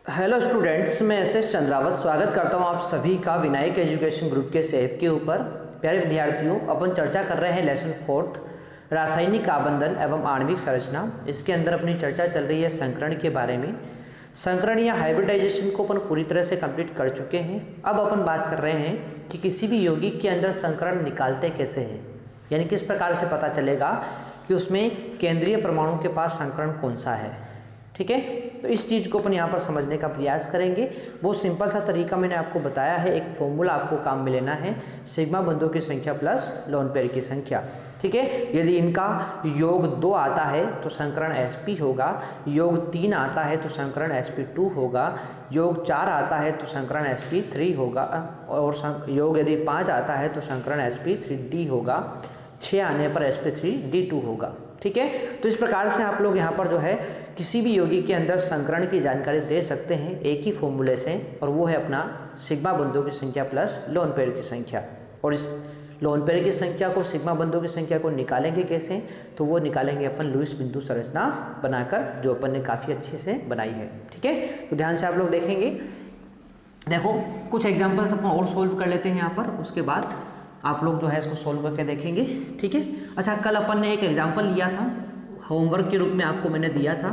Hello students, मैं S Chandrawat स्वागत करता हूं आप सभी का विनायक एजुकेशन ग्रुप के ऐप के ऊपर। प्यारे विद्यार्थियों, अपन चर्चा कर रहे हैं लेसन 4 रासायनिक आबंधन एवं आणविक संरचना। इसके अंदर अपनी चर्चा चल रही है संकरण के बारे में। संकरण या हाइब्रिडाइजेशन को अपन पूरी तरह से कंप्लीट कर चुके हैं। अब अपन बात कर रहे हैं कि किसी भी यौगिक के अंदर संकरण निकालते कैसे हैं, यानी किस प्रकार से पता चलेगा कि उसमें केंद्रीय परमाणु के पास संकरण कौन सा है। ठीक है, तो इस चीज़ को अपन यहाँ पर समझने का प्रयास करेंगे। बहुत सिंपल सा तरीका मैंने आपको बताया है। एक फॉर्मूला आपको काम में लेना है, सिग्मा बंधों की संख्या प्लस लोन पेयर की संख्या। ठीक है, यदि इनका योग 2 आता है तो संकरण sp होगा, योग 3 आता है तो संकरण sp2 होगा, योग 4 आता है तो संकरण sp3 होगा, और योग यदि 5 आता है तो संकरण sp3d होगा, 6 आने पर sp3d2 होगा। ठीक है, तो इस प्रकार से आप लोग यहाँ पर जो है किसी भी यौगिक के अंदर संकरण की जानकारी दे सकते हैं एक ही फॉर्मूले से, और वो है अपना सिग्मा बंधों की संख्या प्लस लोन पेयर की संख्या। और इस लोन पेयर की संख्या को, सिग्मा बंधों की संख्या को निकालेंगे कैसे, तो वो निकालेंगे अपन लुईस बिंदु संरचना बनाकर, जो अपन ने काफ़ी अच्छे से बनाई है। ठीक है, तो ध्यान से आप लोग देखेंगे। देखो, कुछ एग्जाम्पल्स अपन और सोल्व कर लेते हैं यहाँ पर, उसके बाद आप लोग जो है इसको सोल्व करके देखेंगे। ठीक है, अच्छा, कल अपन ने एक एग्जाम्पल लिया था, होमवर्क के रूप में आपको मैंने दिया था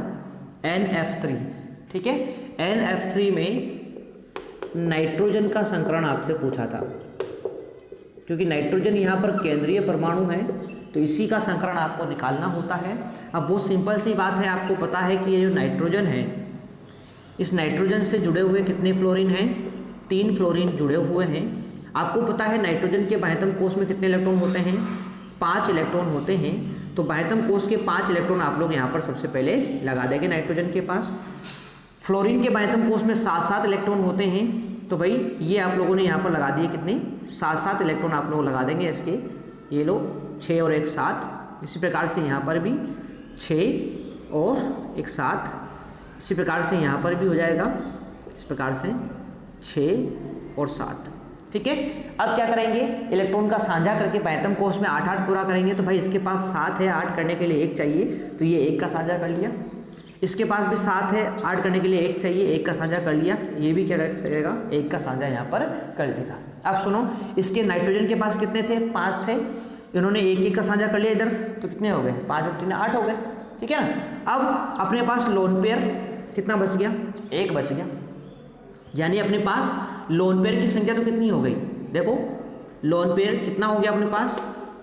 NF3। ठीक है, NF3 में नाइट्रोजन का संकरण आपसे पूछा था, क्योंकि नाइट्रोजन यहाँ पर केंद्रीय परमाणु है, तो इसी का संकरण आपको निकालना होता है। अब बहुत सिंपल सी बात है, आपको पता है कि ये जो नाइट्रोजन है, इस नाइट्रोजन से जुड़े हुए कितने फ्लोरीन हैं? 3 फ्लोरीन जुड़े हुए हैं। आपको पता है नाइट्रोजन के बाह्यतम कोष में कितने इलेक्ट्रॉन होते हैं? 5 इलेक्ट्रॉन होते हैं। तो बाह्यतम कोष के 5 इलेक्ट्रॉन आप लोग यहाँ पर सबसे पहले लगा देंगे नाइट्रोजन के पास। फ्लोरीन के बाह्यतम कोष में 7 इलेक्ट्रॉन होते हैं, तो भाई ये आप लोगों ने यहाँ पर लगा दिए कितने? 7 इलेक्ट्रॉन आप लोग लगा देंगे इसके। ये लो 6 और 1 7। इसी प्रकार से यहाँ पर भी 6 और 1 7। इसी प्रकार से यहाँ पर भी हो जाएगा, इस प्रकार से 6 और 7। ठीक है, अब क्या करेंगे? इलेक्ट्रॉन का साझा करके बाह्यतम कोष में 8 पूरा करेंगे। तो भाई इसके पास 7 है, 8 करने के लिए 1 चाहिए, तो ये 1 का साझा कर लिया। इसके पास भी 7 है, 8 करने के लिए 1 चाहिए, 1 का साझा कर लिया। ये भी क्या करेगा? 1 का साझा यहाँ पर कर लेगा। अब सुनो, इसके नाइट्रोजन के पास कितने थे? 5 थे, इन्होंने 1 का साझा कर लिया इधर, तो कितने हो गए? 5 और 3 8 हो गए। ठीक है ना। अब अपने पास लोन पेयर कितना बच गया? 1 बच गया, यानी अपने पास लोन पेयर की संख्या तो कितनी हो गई? देखो, लोन पेयर कितना हो गया अपने पास?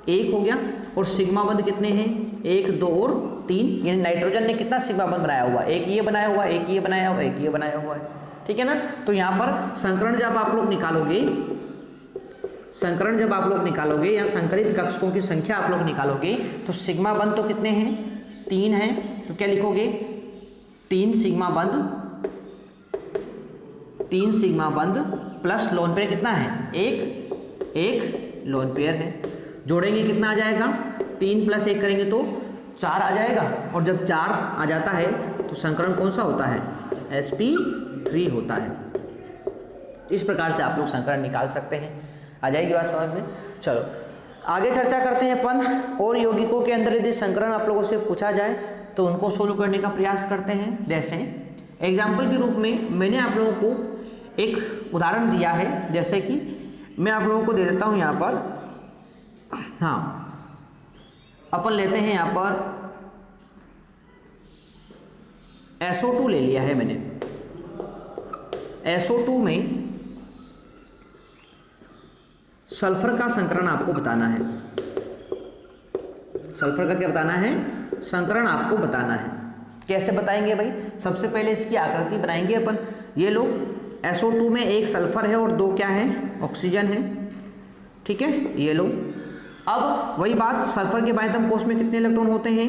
1 हो गया। और सिग्मा बंध कितने हैं? 1 2 और 3। यानी नाइट्रोजन ने कितना सिग्मा बंध बनाया हुआ? 1 ये बनाया हुआ, 1 ये बनाया हुआ, 1 ये बनाया हुआ है। ठीक है ना। तो यहाँ पर संकरण जब आप लोग निकालोगे, संकरण जब आप लोग निकालोगे या संकरित कक्षकों की संख्या आप लोग निकालोगे, तो सिग्मा बंध तो कितने हैं? 3 हैं। तो क्या लिखोगे? 3 सिग्मा बंध प्लस लोन पेयर कितना है? 1 लोन पेयर है। जोड़ेंगे कितना आ जाएगा? 3 + 1 करेंगे तो 4 आ जाएगा। और जब 4 आ जाता है तो संकरण कौन सा होता है? sp3 होता है। इस प्रकार से आप लोग संकरण निकाल सकते हैं। आ जाएगी बात समझ में? चलो आगे चर्चा करते हैं अपन। और यौगिकों के अंदर यदि संकरण आप लोगों से पूछा जाए तो उनको सोल्व करने का प्रयास करते हैं। जैसे एग्जाम्पल के रूप में मैंने आप लोगों को एक उदाहरण दिया है, जैसे कि मैं आप लोगों को दे देता हूं यहाँ पर। हाँ, अपन लेते हैं यहाँ पर SO2 ले लिया है मैंने। SO2 में सल्फर का संकरण आपको बताना है। सल्फर का क्या बताना है? संकरण आपको बताना है। कैसे बताएंगे भाई? सबसे पहले इसकी आकृति बनाएंगे अपन। ये लो, SO2 में 1 सल्फर है और 2 क्या है? ऑक्सीजन है। ठीक है, ये लो। अब वही बात, सल्फर के बाह्यतम कोष में कितने इलेक्ट्रॉन होते हैं?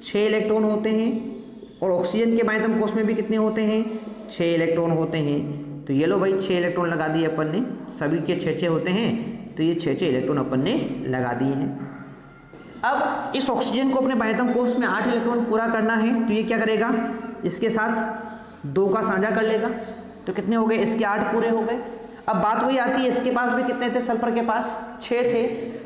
6 इलेक्ट्रॉन होते हैं। और ऑक्सीजन के बाह्यतम कोष में भी कितने होते हैं? 6 इलेक्ट्रॉन होते हैं। तो ये लो भाई, 6 इलेक्ट्रॉन लगा दिए अपन ने। सभी के 6 होते हैं, तो ये 6 इलेक्ट्रॉन अपन ने लगा दिए हैं। अब इस ऑक्सीजन को अपने बाह्यतम कोष में 8 इलेक्ट्रॉन पूरा करना है, तो ये क्या करेगा? इसके साथ 2 का साझा कर लेगा। तो कितने हो गए? इसके 8 पूरे हो गए। अब बात वही आती है, इसके पास भी कितने थे? सल्फर के पास 6 थे,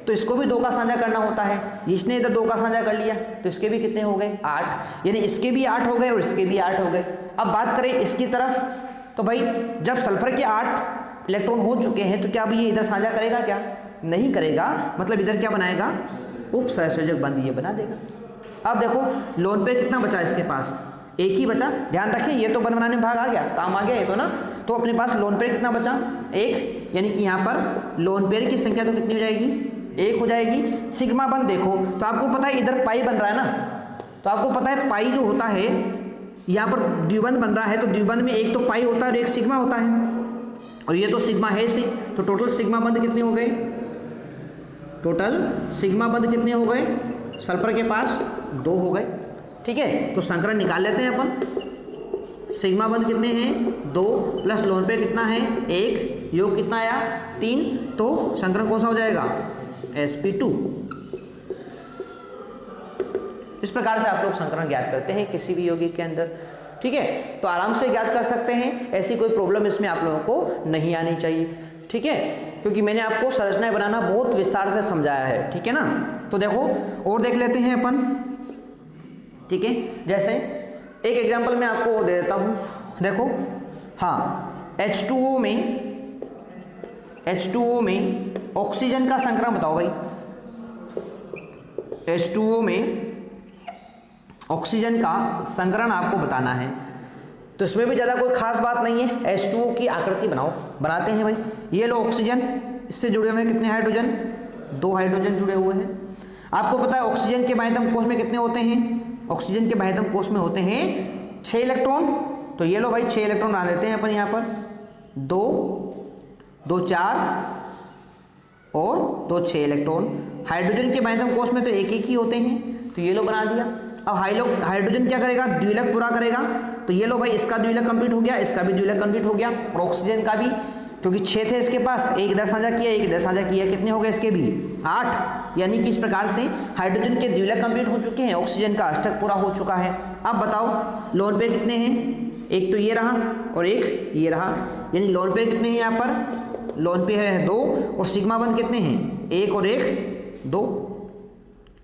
तो इसको भी 2 का साझा करना होता है, इसने इधर 2 का साझा कर लिया तो इसके भी कितने हो गए 8, यानी इसके भी 8 हो गए और इसके भी 8 हो गए। अब बात करें इसकी तरफ, तो भाई जब सल्फर के 8 इलेक्ट्रॉन हो चुके हैं तो क्या अब ये इधर साझा करेगा? क्या नहीं करेगा, मतलब इधर क्या बनाएगा, उप सहसंयोजक बंध ये बना देगा। अब देखो लोन पेयर कितना बचा इसके पास, एक ही बचा। ध्यान रखिए ये तो बंध बनाने में भाग आ गया, काम आ गया ये तो ना, तो अपने पास लोन पेयर कितना बचा, 1, यानी कि यहाँ पर लोन पेयर की संख्या तो कितनी हो जाएगी, 1 हो जाएगी। सिग्मा बंध देखो तो आपको पता है इधर पाई बन रहा है ना, तो आपको पता है पाई जो होता है यहाँ पर द्विबंध बन रहा है, तो द्विबंध में एक तो पाई होता है और एक सिग्मा होता है, और ये तो सिग्मा है इसी, तो टोटल सिग्मा बंध कितने हो गए, टोटल सिग्मा बंध कितने हो गए, सल्फर के पास 2 हो गए। ठीक है, तो संकरण निकाल लेते हैं अपन। सिग्मा बंध कितने हैं 2 प्लस लोन पेयर कितना है 1, योग कितना आया 3, तो संकरण कौन सा हो जाएगा sp2। इस प्रकार से आप लोग संकरण ज्ञात करते हैं किसी भी यौगिक के अंदर। ठीक है, तो आराम से ज्ञात कर सकते हैं, ऐसी कोई प्रॉब्लम इसमें आप लोगों को नहीं आनी चाहिए। ठीक है, क्योंकि मैंने आपको संरचनाएं बनाना बहुत विस्तार से समझाया है। ठीक है ना, तो देखो और देख लेते हैं अपन। ठीक है, जैसे एक एग्जांपल मैं आपको और दे देता हूँ, देखो हाँ H2O में ऑक्सीजन का संकरण बताओ भाई। H2O में ऑक्सीजन का संकरण आपको बताना है, तो इसमें भी ज़्यादा कोई खास बात नहीं है। H2O की आकृति बनाते हैं भाई। ये लो ऑक्सीजन, इससे जुड़े हुए कितने हाइड्रोजन, 2 हाइड्रोजन जुड़े हुए हैं। आपको पता है ऑक्सीजन के बाह्यतम कोश में कितने होते हैं, ऑक्सीजन के बाह्यतम कोश में होते हैं 6 इलेक्ट्रॉन, तो ये लो भाई 6 इलेक्ट्रॉन बना देते हैं अपन यहाँ पर, 2 2 4 और 2 6 इलेक्ट्रॉन। हाइड्रोजन के बाह्यतम कोश में तो एक ही होते हैं, तो ये लो बना दिया। अब हाइड्रोजन क्या करेगा, द्विलक पूरा करेगा, तो ये लो भाई इसका द्विलक कंप्लीट हो गया, इसका भी द्विलक कंप्लीट हो गया, और ऑक्सीजन का भी, क्योंकि 6 थे इसके पास, एक इधर साझा किया एक इधर साझा किया, कितने हो गए इसके भी 8, यानी कि इस प्रकार से हाइड्रोजन के द्विलक कंप्लीट हो चुके हैं, ऑक्सीजन का अष्टक पूरा हो चुका है। अब बताओ लोन पेयर कितने हैं, एक तो ये रहा और एक ये रहा, यानी लोन पेयर कितने हैं यहाँ पर, लोन पेयर है 2, और सिग्मा बंध कितने हैं 1 और 1 2,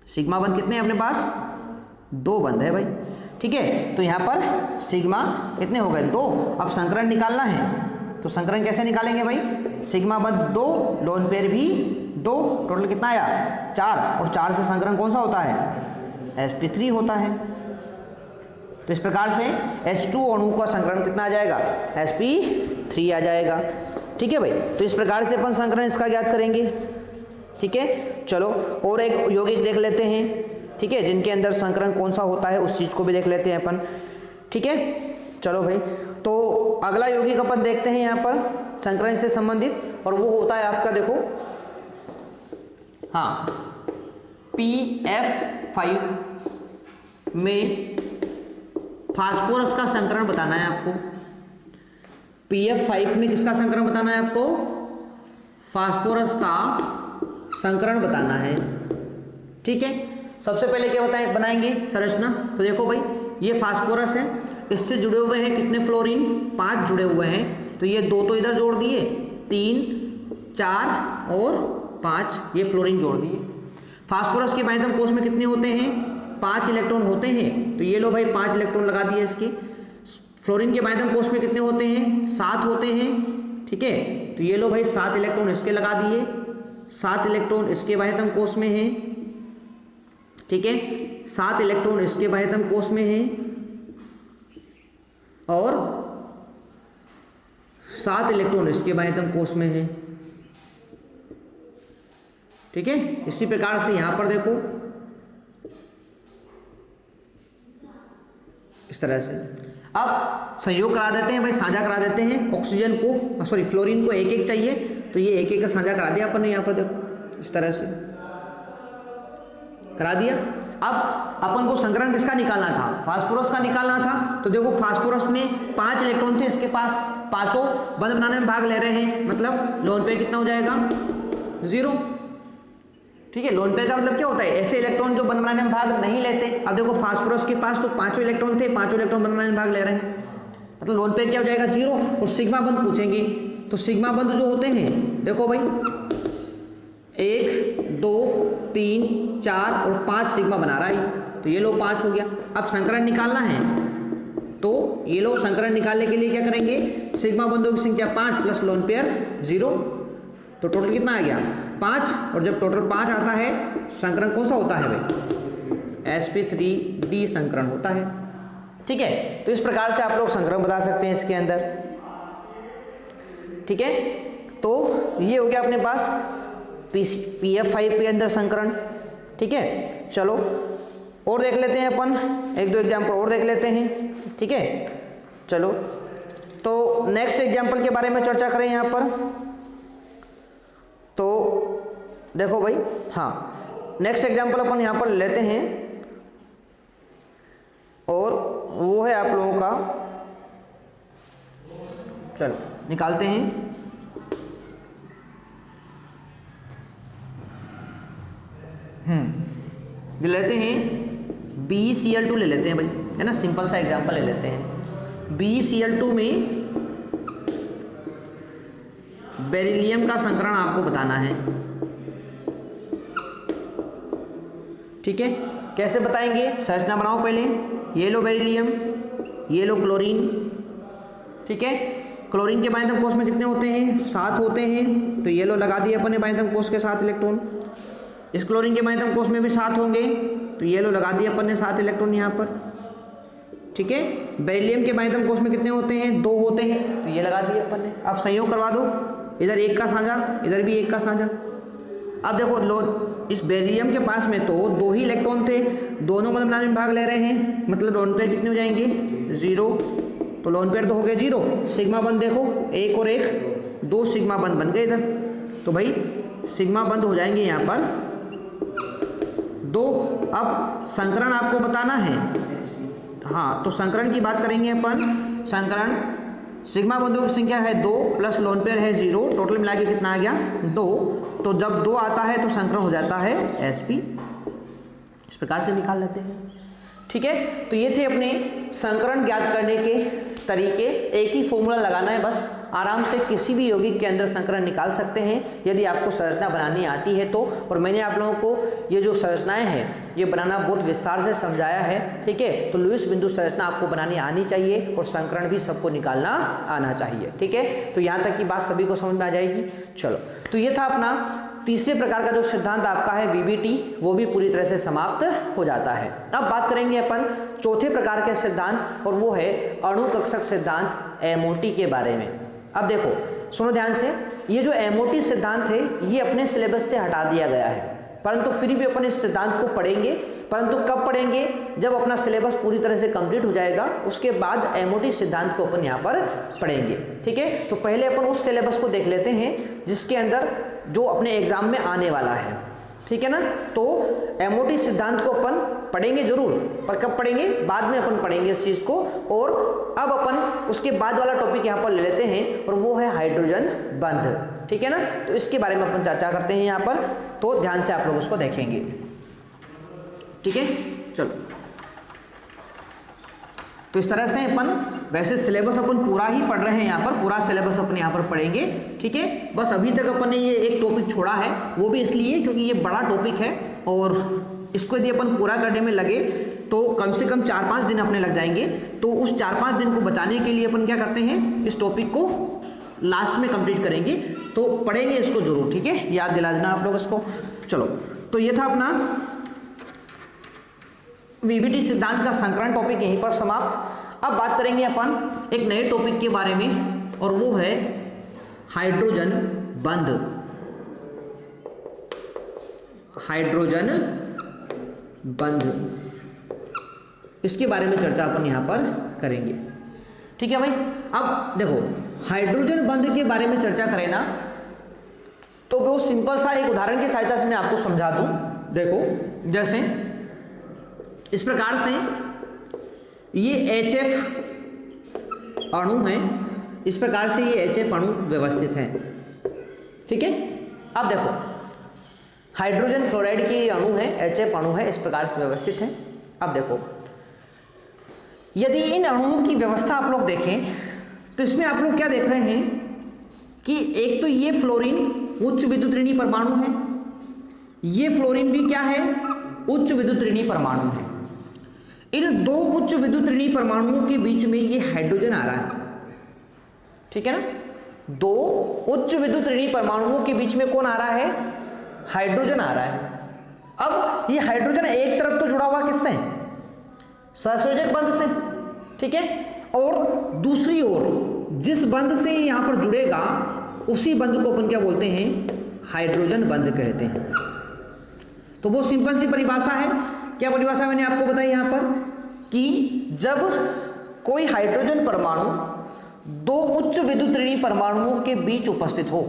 सिग्मा बंध कितने हैं अपने पास 2 बंध है भाई। ठीक है, तो यहाँ पर सिग्मा कितने हो गए 2। अब संकरण निकालना है, तो संकरण कैसे निकालेंगे भाई, सिग्मा बंध 2, लोन पेयर भी 2, टोटल कितना आया 4, और 4 से संकरण कौन सा होता है sp3 होता है। तो इस प्रकार से H2 अणु का संकरण कितना आ जाएगा sp3 आ जाएगा। ठीक है भाई, तो इस प्रकार से अपन संकरण इसका ज्ञात करेंगे। ठीक है, चलो और एक यौगिक देख लेते हैं। ठीक है, जिनके अंदर संकरण कौन सा होता है उस चीज़ को भी देख लेते हैं अपन। ठीक है, चलो भाई, तो अगला यौगिक अपन देखते हैं यहाँ पर संकरण से संबंधित, और वो होता है आपका देखो हाँ PF5 में फास्फोरस का संकरण बताना है आपको। PF5 में किसका संकरण बताना है आपको, फास्फोरस का संकरण बताना है। ठीक है, सबसे पहले क्या बनाएंगे संरचना, तो देखो भाई ये फास्फोरस है, इससे जुड़े हुए हैं कितने फ्लोरीन 5 जुड़े हुए हैं, तो ये 2 तो इधर जोड़ दिए, 3 4 और 5 ये फ्लोरीन जोड़ दिए। फास्फोरस के बाह्यतम कोश में कितने होते हैं 5 इलेक्ट्रॉन होते हैं, तो ये लो भाई 5 इलेक्ट्रॉन लगा दिए इसके। फ्लोरीन के बाह्यतम कोश में कितने होते हैं 7 होते हैं। ठीक है, तो ये लो भाई 7 इलेक्ट्रॉन इसके लगा दिए, 7 इलेक्ट्रॉन इसके बाह्यतम कोश में है। ठीक है, 7 इलेक्ट्रॉन इसके बाह्यतम कोश में है और 7 इलेक्ट्रॉन इसके बाह्यतम कोश में है। ठीक है, इसी प्रकार से यहां पर देखो इस तरह से। अब संयोग करा देते हैं भाई, साझा करा देते हैं ऑक्सीजन को, सॉरी फ्लोरीन को एक एक चाहिए, तो ये एक एक का साझा करा दिया अपन ने यहाँ पर देखो इस तरह से करा दिया। अब अपन को संकरण किसका निकालना था, फास्फोरस का निकालना था, तो देखो फास्फोरस में 5 इलेक्ट्रॉन थे इसके पास, पांचों बंध बनाने में भाग ले रहे हैं, मतलब लोन पेयर कितना हो जाएगा 0। ठीक है, लोन पेयर का मतलब क्या होता है, ऐसे इलेक्ट्रॉन जो बंध बनाने में भाग नहीं लेते। अब देखो फास्फोरस के पास तो 5 इलेक्ट्रॉन थे, 5 इलेक्ट्रॉन बंध बनाने में भाग ले रहे हैं, मतलब लोन पेयर क्या हो जाएगा 0। और सिग्मा बंध पूछेंगे, तो सिग्मा बंध जो होते हैं देखो भाई 1 2 3 4 और 5 सिग्मा बना रहा है, तो ये लो 5 हो गया। अब संकरण निकालना है, तो ये लो संकरण निकालने के लिए क्या करेंगे, सिग्मा बंधों की संख्या 5 प्लस लोन पेयर 0, तो टोटल कितना आ गया 5। और जब टोटल 5 आता है, संकरण कौन सा होता है भाई, sp3d संकरण होता है। ठीक है, तो इस प्रकार से आप लोग संकरण बता सकते हैं इसके अंदर। ठीक है, तो ये हो गया अपने पास pf5 के अंदर संकरण। ठीक है, चलो और देख लेते हैं अपन, 1-2 एग्जाम्पल और देख लेते हैं। ठीक है, चलो तो नेक्स्ट एग्जाम्पल के बारे में चर्चा करें यहाँ पर। तो देखो भाई, हाँ नेक्स्ट एग्जाम्पल अपन यहाँ पर लेते हैं, और वो है आप लोगों का, चलो निकालते हैं। ले लेते हैं BeCl2 ले लेते हैं भाई, है ना, सिंपल सा एग्जांपल ले लेते हैं। BeCl2 में बेरिलियम का संकरण आपको बताना है। ठीक है, कैसे बताएंगे, संरचना बनाओ पहले। ये लो बेरिलियम, ये लो क्लोरीन। ठीक है, क्लोरीन के बाध्यम कोष में कितने होते हैं, 7 होते हैं, तो ये लो लगा दिए अपन ने बाध्यम कोष के 7 इलेक्ट्रॉन। इस क्लोरीन के बाध्यम कोष में भी 7 होंगे, तो ये लो लगा दिए अपन ने 7 इलेक्ट्रॉन यहाँ पर। ठीक है, बेरिलियम के बाध्यम कोष में कितने होते हैं, 2 होते हैं, तो ये लगा दिए अपन ने। अब संयोग करवा दो, इधर 1 का साझा, इधर भी 1 का साझा। अब देखो लो, इस बेरिलियम के पास में तो 2 ही इलेक्ट्रॉन थे, दोनों मतलब में भाग ले रहे हैं, मतलब लोन पेयर कितने हो जाएंगे 0, तो लोन पेयर तो हो गए 0। सिग्मा बंद देखो 1 और 1, 2 सिग्मा बंद बन गए इधर, तो भाई सिग्मा बंद हो जाएंगे यहाँ पर 2। अब संकरण आपको बताना है, हाँ तो संकरण की बात करेंगे अपन। संकरण सिग्मा बंधों की संख्या है 2 प्लस लोन पेयर है 0, टोटल मिला के कितना आ गया 2, तो जब 2 आता है तो संकरण हो जाता है sp। इस प्रकार से निकाल लेते हैं। ठीक है, तो ये थे अपने संकरण ज्ञात करने के तरीके। एक ही फॉर्मूला लगाना है बस, आराम से किसी भी यौगिक के अंदर संकरण निकाल सकते हैं यदि आपको संरचना बनानी आती है तो। और मैंने आप लोगों को ये जो संरचनाएं हैं ये बनाना बहुत विस्तार से समझाया है। ठीक है, तो लुईस बिंदु संरचना आपको बनानी आनी चाहिए और संकरण भी सबको निकालना आना चाहिए। ठीक है, तो यहाँ तक की बात सभी को समझ में आ जाएगी। चलो, तो ये था अपना तीसरे प्रकार का जो सिद्धांत आपका है VBT, वो भी पूरी तरह से समाप्त हो जाता है। अब बात करेंगे अपन चौथे प्रकार के सिद्धांत, और वो है अणु कक्षक सिद्धांत MOT के बारे में। अब देखो सुनो ध्यान से, ये जो MOT सिद्धांत है ये अपने सिलेबस से हटा दिया गया है, परंतु फिर भी अपन इस सिद्धांत को पढ़ेंगे, परंतु कब पढ़ेंगे, जब अपना सिलेबस पूरी तरह से कंप्लीट हो जाएगा, उसके बाद MOT सिद्धांत को अपन यहाँ पर पढ़ेंगे। ठीक है, तो पहले अपन उस सिलेबस को देख लेते हैं जिसके अंदर जो अपने एग्जाम में आने वाला है। ठीक है ना, तो MOT सिद्धांत को अपन पढ़ेंगे जरूर, पर कब पढ़ेंगे, बाद में अपन पढ़ेंगे इस चीज को। और अब अपन उसके बाद वाला टॉपिक यहाँ पर ले लेते हैं, और वो है हाइड्रोजन बंध। ठीक है ना, तो इसके बारे में अपन चर्चा करते हैं यहाँ पर, तो ध्यान से आप लोग उसको देखेंगे। ठीक है, चलो तो इस तरह से अपन वैसे सिलेबस अपन पूरा ही पढ़ रहे हैं यहाँ पर, पूरा सिलेबस अपन यहाँ पर पढ़ेंगे। ठीक है, बस अभी तक अपन ने ये एक टॉपिक छोड़ा है, वो भी इसलिए क्योंकि ये बड़ा टॉपिक है, और इसको यदि अपन पूरा करने में लगे तो कम से कम 4-5 दिन अपने लग जाएंगे। तो उस 4-5 दिन को बचाने के लिए अपन क्या करते हैं, इस टॉपिक को लास्ट में कंप्लीट करेंगे, तो पढ़ेंगे इसको जरूर। ठीक है, याद दिला देना आप लोग इसको। चलो, तो ये था अपना VBT सिद्धांत का संकरण टॉपिक यहीं पर समाप्त। अब बात करेंगे अपन एक नए टॉपिक के बारे में, और वो है हाइड्रोजन बंध। हाइड्रोजन बंध, इसके बारे में चर्चा अपन यहाँ पर करेंगे। ठीक है भाई, अब देखो हाइड्रोजन बंध के बारे में चर्चा करें ना, तो बहुत सिंपल सा एक उदाहरण की सहायता से मैं आपको समझा दूं। देखो जैसे इस प्रकार से ये HF अणु है, इस प्रकार से ये HF अणु व्यवस्थित है। ठीक है, अब देखो हाइड्रोजन फ्लोराइड की अणु है, HF अणु है, इस प्रकार से व्यवस्थित है। अब देखो यदि इन अणुओं की व्यवस्था आप लोग देखें तो इसमें आप लोग क्या देख रहे हैं कि एक तो ये फ्लोरीन उच्च विद्युत ऋणी परमाणु है, ये फ्लोरीन भी क्या है, उच्च विद्युत ऋणी परमाणु है। इन दो उच्च विद्युत ऋणी परमाणुओं के बीच में ये हाइड्रोजन आ रहा है, ठीक है ना। दो उच्च विद्युत ऋणी परमाणुओं के बीच में कौन आ रहा है, हाइड्रोजन आ रहा है। अब ये हाइड्रोजन एक तरफ तो जुड़ा हुआ किससे, सहसंयोजक बंध से, ठीक है, और दूसरी ओर जिस बंध से यहां पर जुड़ेगा उसी बंध को अपन क्या बोलते हैं, हाइड्रोजन बंध कहते हैं। तो वो सिंपल सी परिभाषा है। क्या परिभाषा मैंने आपको बताई यहां पर, कि जब कोई हाइड्रोजन परमाणु दो उच्च विद्युत ऋणी परमाणुओं के बीच उपस्थित हो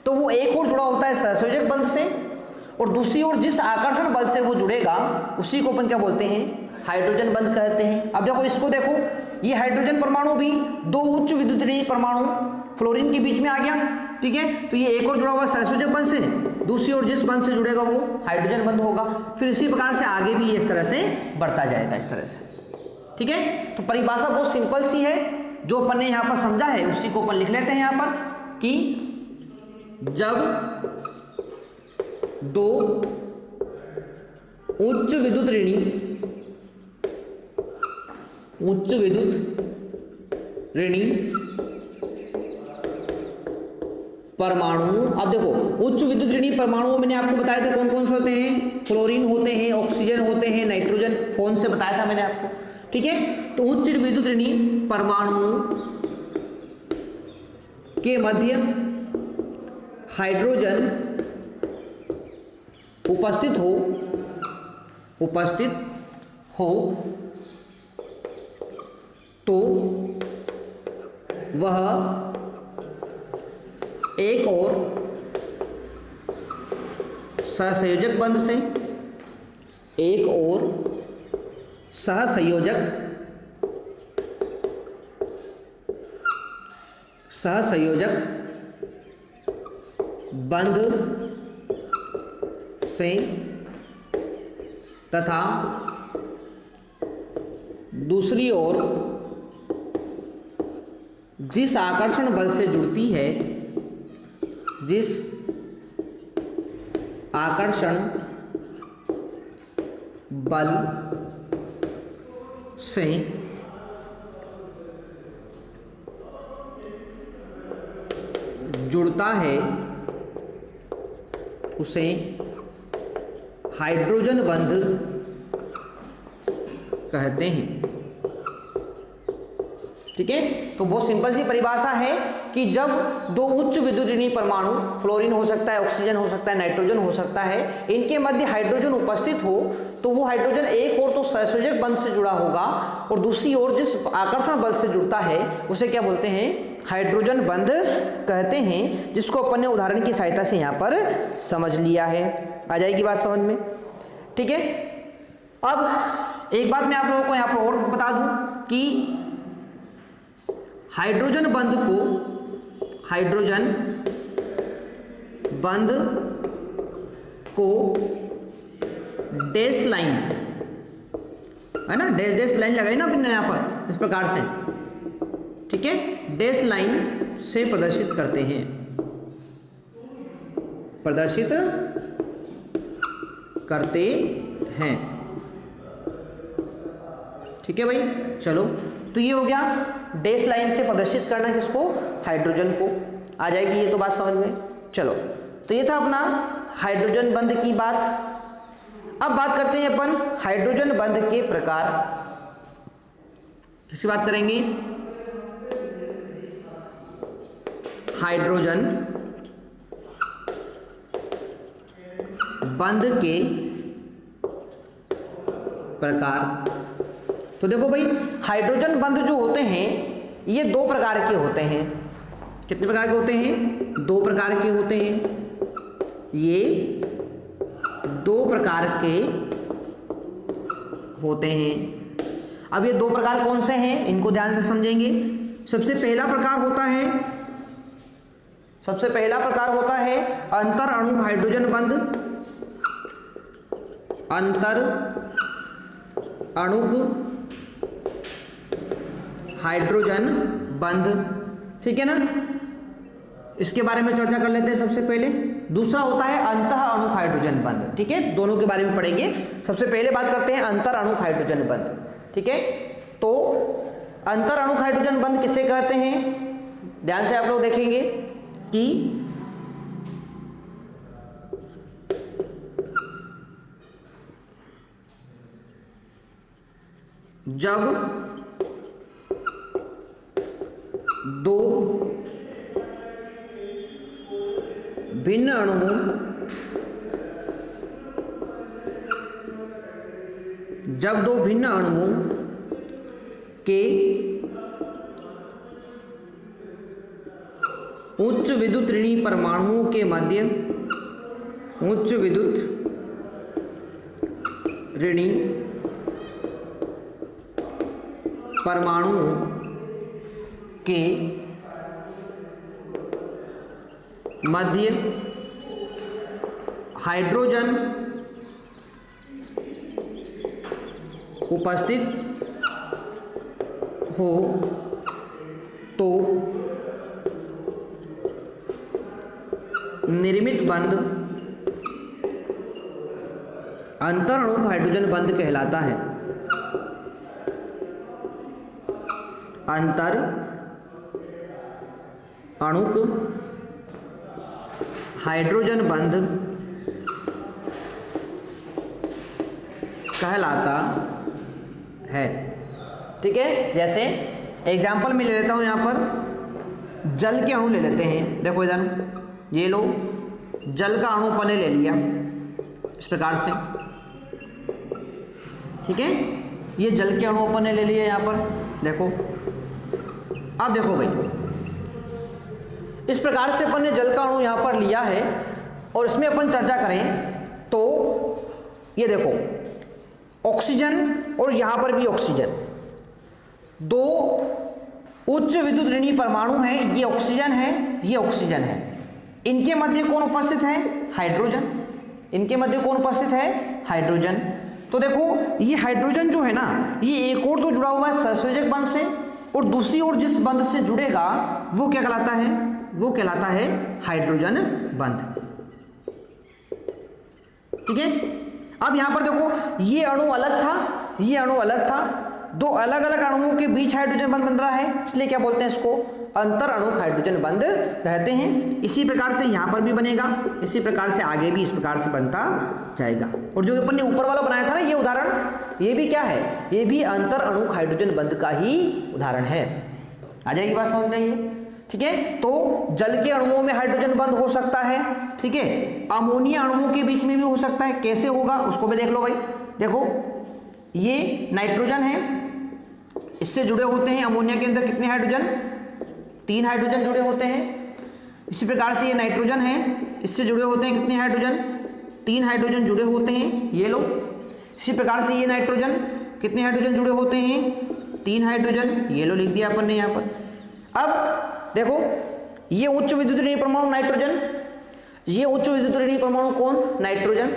तो वो एक ओर जुड़ा होता है सहसंयोजक बंध से, और दूसरी ओर जिस आकर्षण बल से वो जुड़ेगा उसी को अपन क्या बोलते हैं, हाइड्रोजन बंध कहते हैं। अब देखो इसको देखो, ये हाइड्रोजन परमाणु भी दो उच्च विद्युत ऋणी परमाणु फ्लोरीन के बीच में आ गया, ठीक है। तो ये एक और जुड़ा हुआ सहसंयोजक बंध से, दूसरी ओर जिस बंध से जुड़ेगा वो हाइड्रोजन बंध होगा। फिर इसी प्रकार से आगे भी ये इस तरह से बढ़ता जाएगा, इस तरह से, ठीक है। तो परिभाषा बहुत सिंपल सी है, जो अपन ने यहां पर समझा है उसी को अपन लिख लेते हैं यहां पर, कि जब दो उच्च विद्युत ऋणी परमाणु, अब देखो उच्च विद्युत ऋणी परमाणु मैंने आपको बताया था कौन कौन से होते हैं, फ्लोरीन होते हैं, ऑक्सीजन होते हैं, नाइट्रोजन फोन से बताया था मैंने आपको, ठीक है। तो उच्च विद्युत ऋणी परमाणु के मध्य हाइड्रोजन उपस्थित हो तो वह एक और सहसंयोजक बंध से, एक और सहसंयोजक बंध से तथा दूसरी ओर जिस आकर्षण बल से जुड़ती है, जिस आकर्षण बल से जुड़ता है उसे हाइड्रोजन बंध कहते हैं, ठीक है। तो बहुत सिंपल सी परिभाषा है कि जब दो उच्च विद्युत ऋणी परमाणु, फ्लोरीन हो सकता है, ऑक्सीजन हो सकता है, नाइट्रोजन हो सकता है, इनके मध्य हाइड्रोजन उपस्थित हो तो वो हाइड्रोजन एक ओर तो सहसंयोजक बंध से जुड़ा होगा और दूसरी ओर जिस आकर्षण बल से जुड़ता है उसे क्या बोलते हैं, हाइड्रोजन बंध कहते हैं, जिसको अपन ने उदाहरण की सहायता से यहाँ पर समझ लिया है। आ जाएगी बात समझ में, ठीक है। अब एक बात मैं आप लोगों को यहाँ पर और बता दूं कि हाइड्रोजन बंध को डैश लाइन, है ना, डैश डैश लाइन लगाई ना अपने यहाँ पर इस प्रकार से, ठीक है, डैश लाइन से प्रदर्शित करते हैं, ठीक है भाई। चलो, तो ये हो गया डैश लाइन से प्रदर्शित करना किसको, हाइड्रोजन को। आ जाएगी ये तो बात समझ में। चलो, तो ये था अपना हाइड्रोजन बंध की बात। अब बात करते हैं अपन हाइड्रोजन बंध के प्रकार। किसकी बात करेंगे, हाइड्रोजन बंध के प्रकार। तो देखो भाई, हाइड्रोजन बंध जो होते हैं ये दो प्रकार के होते हैं। कितने प्रकार के होते हैं, दो प्रकार के होते हैं। ये दो प्रकार के होते हैं। अब ये दो प्रकार कौन से हैं, इनको ध्यान से समझेंगे। सबसे पहला प्रकार होता है अंतर अणु हाइड्रोजन बंध, अंतर अणुक हाइड्रोजन बंध, ठीक है ना। इसके बारे में चर्चा कर लेते हैं सबसे पहले। दूसरा होता है अंतः अणु हाइड्रोजन बंध। ठीक है, दोनों के बारे में पढ़ेंगे। सबसे पहले बात करते हैं अंतर अणु हाइड्रोजन बंध। ठीक है, तो अंतर अणु हाइड्रोजन बंध किसे कहते हैं, ध्यान से आप लोग देखेंगे कि जब दो भिन्न अणुओं के उच्च विद्युत ऋणी परमाणुओं के मध्य उच्च विद्युत ऋणी परमाणुओं के मध्य हाइड्रोजन उपस्थित हो तो निर्मित बंध अंतर अणु हाइड्रोजन बंध कहलाता है। अंतर अणुक हाइड्रोजन बंध कहलाता है। ठीक है, जैसे एग्जाम्पल में ले लेता हूं, यहां पर जल के अणु ले लेते हैं। देखो इधर ये लो, जल का अणु अपन ने ले लिया इस प्रकार से। ठीक है, ये जल के अणु अपन ने ले लिया यहां पर, देखो। अब देखो भाई, इस प्रकार से अपन ने जल का अणु यहां पर लिया है और इसमें अपन चर्चा करें तो ये देखो ऑक्सीजन और यहां पर भी ऑक्सीजन, दो उच्च विद्युत ऋणी परमाणु हैं, ये ऑक्सीजन है, ये ऑक्सीजन है। इनके मध्य कौन उपस्थित है, हाइड्रोजन। इनके मध्य कौन उपस्थित है, हाइड्रोजन। तो देखो ये हाइड्रोजन जो है ना, ये एक और तो जुड़ा हुआ है सहसंयोजक बंध से, और दूसरी ओर जिस बंध से जुड़ेगा वो क्या कहलाता है, वो कहलाता है हाइड्रोजन बंध। ठीक है, अब यहां पर देखो ये अणु अलग था, ये अणु अलग था, दो अलग अलग अणुओं के बीच हाइड्रोजन बंध बन रहा है, इसलिए क्या बोलते हैं इसको, अंतर अणु हाइड्रोजन बंध कहते हैं। इसी प्रकार से यहां पर भी बनेगा, इसी प्रकार से आगे भी इस प्रकार से बनता जाएगा। और जो अपन ने ऊपर वाला बनाया था ना ये उदाहरण, ये भी क्या है, ये भी अंतर अणु हाइड्रोजन बंध का ही उदाहरण है। आ जाएगी बात समझ में ये। ठीक है, तो जल के अणुओं में हाइड्रोजन बंध हो सकता है। ठीक है, अमोनिया अणुओं के बीच में भी हो सकता है। कैसे होगा उसको भी देख लो भाई। देखो ये नाइट्रोजन है, इससे जुड़े होते हैं अमोनिया के अंदर कितने हाइड्रोजन, 3 हाइड्रोजन जुड़े होते हैं। इसी प्रकार से ये नाइट्रोजन है, इससे जुड़े होते हैं कितने हाइड्रोजन, 3 हाइड्रोजन जुड़े होते हैं, ये लो। इसी प्रकार से ये नाइट्रोजन, कितने हाइड्रोजन जुड़े होते हैं, 3 हाइड्रोजन, ये लो लिख दिया अपन ने यहाँ पर। अब देखो ये उच्च विद्युत ऋणी परमाणु नाइट्रोजन, ये उच्च विद्युत ऋणी परमाणु कौन, नाइट्रोजन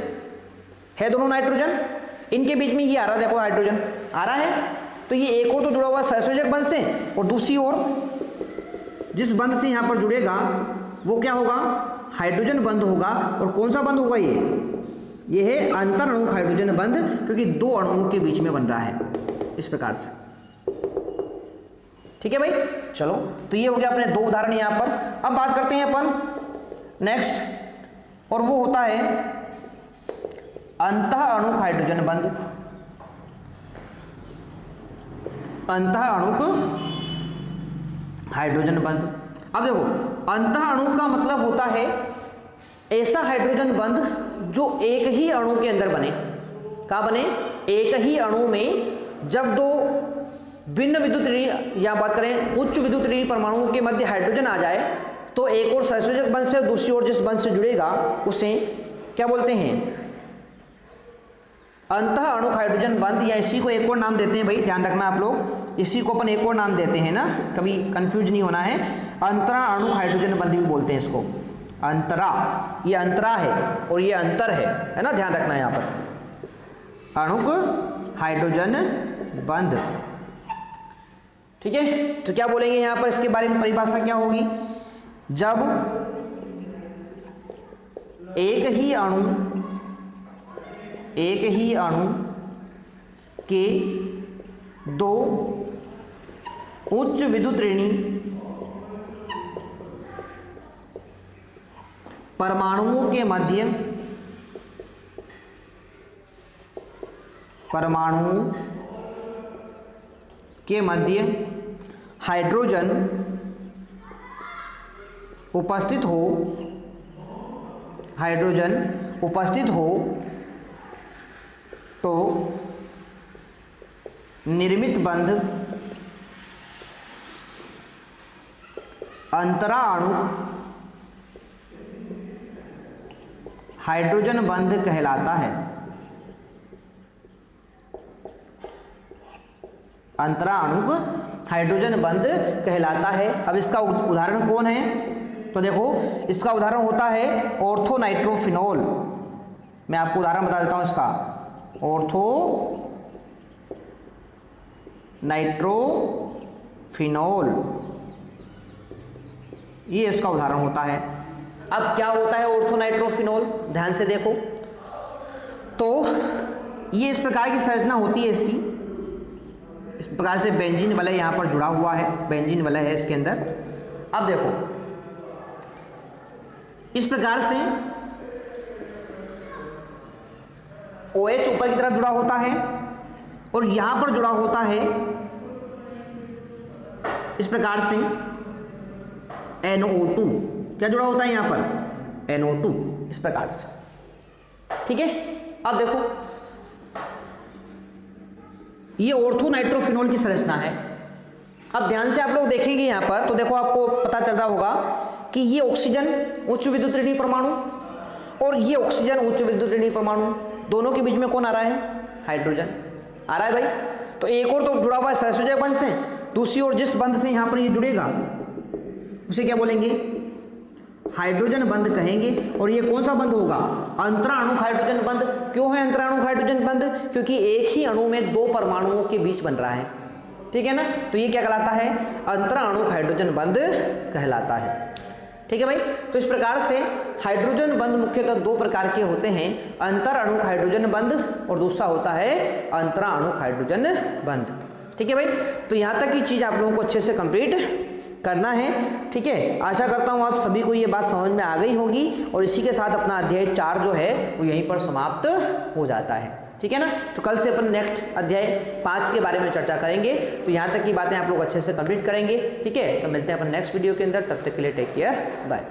है, दोनों नाइट्रोजन। इनके बीच में ये आ रहा, देखो हाइड्रोजन आ रहा है, तो ये एक और तो जुड़ा हुआ सहसंयोजक बंध से, और दूसरी ओर जिस बंध से यहां पर जुड़ेगा वो क्या होगा, हाइड्रोजन बंध होगा। और कौन सा बंध होगा, ये है अंतर अणु हाइड्रोजन बंध, क्योंकि दो अणुओं के बीच में बन रहा है इस प्रकार से। ठीक है भाई, चलो तो ये हो गया अपने 2 उदाहरण यहां पर। अब बात करते हैं अपन नेक्स्ट, और वो होता है अंतः अणु हाइड्रोजन बंध। अंतः अणु हाइड्रोजन बंध। अब देखो अंतः अणु का मतलब होता है ऐसा हाइड्रोजन बंध जो एक ही अणु के अंदर बने। कहाँ बने, एक ही अणु में जब दो भिन्न विद्युत ऋणी या बात करें उच्च विद्युत ऋणी परमाणुओं के मध्य हाइड्रोजन आ जाए तो एक और सहसंयोजक बंध से दूसरी ओर जिस बंध से जुड़ेगा उसे क्या बोलते हैं, अंतः अणु हाइड्रोजन बंध, या इसी को एक और नाम देते हैं भाई, ध्यान रखना आप लोग, इसी को अपन एक और नाम देते हैं ना, कभी कंफ्यूज नहीं होना है। अंतरा अणु हाइड्रोजन बंध भी बोलते हैं इसको, अंतरा, ये अंतरा है और ये अंतर है ना, ध्यान रखना है यहाँ पर अणुक हाइड्रोजन बंध। ठीक है, तो क्या बोलेंगे यहाँ पर इसके बारे में, परिभाषा क्या होगी, जब एक ही अणु के दो उच्च विद्युत ऋणी परमाणुओं के मध्य हाइड्रोजन उपस्थित हो तो निर्मित बंध अंतरा अणु हाइड्रोजन बंध कहलाता है। अंतरा अणु हाइड्रोजन बंध कहलाता है। अब इसका उदाहरण कौन है? तो देखो, इसका उदाहरण होता है ऑर्थो नाइट्रोफिनॉल। मैं आपको उदाहरण बता देता हूं इसका। ऑर्थो नाइट्रोफिनॉल, ये इसका उदाहरण होता है। अब क्या होता है ऑर्थो नाइट्रोफिनॉल? ध्यान से देखो तो ये इस प्रकार की संरचना होती है इसकी। इस प्रकार से बेंजीन वलय यहां पर जुड़ा हुआ है, बेंजीन वलय है इसके अंदर। अब देखो, इस प्रकार से OH ऊपर की तरफ जुड़ा होता है और यहां पर जुड़ा होता है इस प्रकार से NO2। क्या जुड़ा होता है यहां पर? NO2, इस प्रकार से। ठीक है, अब देखो, ये ऑर्थो नाइट्रोफिनॉल की संरचना है। अब ध्यान से आप लोग देखेंगे यहां पर तो देखो, आपको पता चल रहा होगा कि ये ऑक्सीजन उच्च विद्युत ऋणी परमाणु और ये ऑक्सीजन उच्च विद्युत ऋणी परमाणु, दोनों के बीच में कौन आ रहा है? हाइड्रोजन आ रहा है भाई। तो एक और तो जुड़ा हुआ है सहसंयोजक बंध से, दूसरी ओर जिस बंध से यहां पर ये जुड़ेगा उसे क्या बोलेंगे? हाइड्रोजन बंध कहेंगे। और ये कौन सा बंध होगा? अंतरा अणु हाइड्रोजन बंध। क्यों है अंतरा अणु हाइड्रोजन बंध? क्योंकि एक ही अणु में दो परमाणुओं के बीच बन रहा है। ठीक है ना? तो ये क्या कहलाता है? अंतरा अणु हाइड्रोजन बंध कहलाता है। ठीक है भाई। तो इस प्रकार से हाइड्रोजन बंध मुख्यतः दो प्रकार के होते हैं, अंतर अणु हाइड्रोजन बंध और दूसरा होता है अंतरा अणु हाइड्रोजन बंध। ठीक है भाई। तो यहाँ तक की चीज आप लोगों को अच्छे से कंप्लीट करना है। ठीक है, आशा करता हूँ आप सभी को ये बात समझ में आ गई होगी और इसी के साथ अपना अध्याय 4 जो है वो यहीं पर समाप्त हो जाता है। ठीक है ना? तो कल से अपन नेक्स्ट अध्याय 5 के बारे में चर्चा करेंगे। तो यहाँ तक की बातें आप लोग अच्छे से कंप्लीट करेंगे। ठीक है, तो मिलते हैं अपन नेक्स्ट वीडियो के अंदर। तब तक के लिए टेक केयर, बाय।